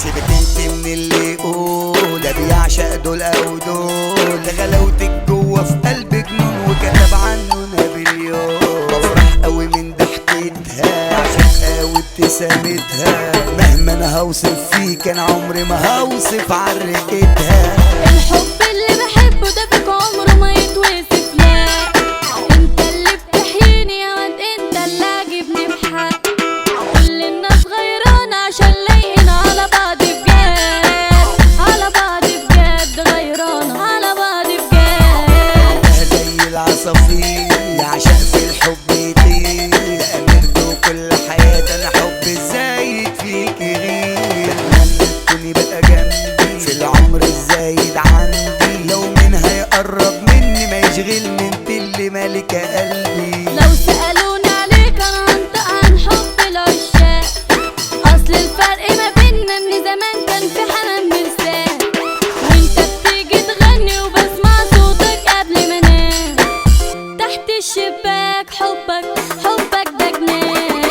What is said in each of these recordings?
سيبك انت من اللي يقول ده بيعشق دول او دول، ده غلاوتك جوه في قلب جنون وكتب عنه نابليون. بفرح قوي من ضحكتها عشان قوي ابتسامتها، مهما انا هوصف فيك انا عمري ما هوصف عرقتها. الحب اللي بحبه ده فيك عمره ما يتوصف، لا انت اللي بتحييني يا واد، انت اللي عاجبني بحق. كل الناس غيرانة عشان لايقين على بعض بجد، على بعض بجد، غيرانة على بعض بجد. زي العصافير يعشق في الحب يطير، امرته كل حياتي انا حب زايد فيك غير. تكوني بقى جنبي في العمر الزايد عندي، لو مين هيقرب مني ما يشغلني انت اللي مالكة قلبي. لو سألوني عليك انا هنطق عن حب العشاق، اصل الفرق ما بينا من زمان كان في حنان مرسال، وانت بتيجي تغني وبسمع صوتك قبل ما انام. تحت الشباك حبك ده جنان.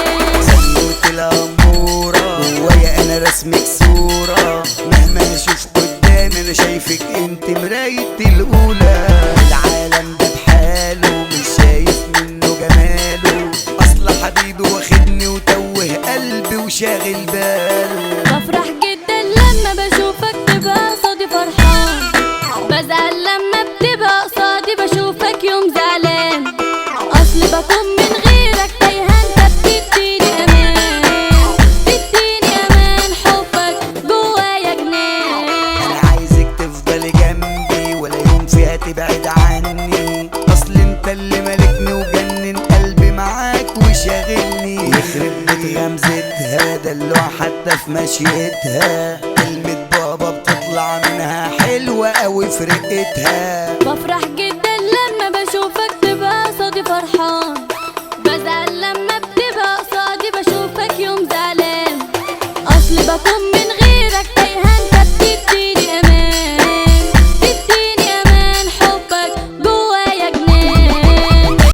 سلوت الأمورة جوايا انا رسمك صورة، مهما اشوف قدامي انا شايفك انت مرايتي الاولى. العالم ده بحاله مش شايف منه جماله، اصل حبيبي واخدني وتوه قلبي وشاغل باله. بفرح جدا لما بشوفك تبقى قصادي فرحان، بزعل لما بتبقى قصادي بشوفك يوم زعلان. اصل بكون من غيرك تايهة، انت بتديني امان، بتديني امان. حبك جوايا جنان. انا عايزك تفضلي جنبي ولا يوم فيها تبعد عني، اصل انت اللي مالكني وجنن قلبي معاك وشاغلني. يخرب بيت غمزتها دلوع حتى في مشيتها، كلمة بابا بتطلع منها حلوة قوي في رقتها. بفرح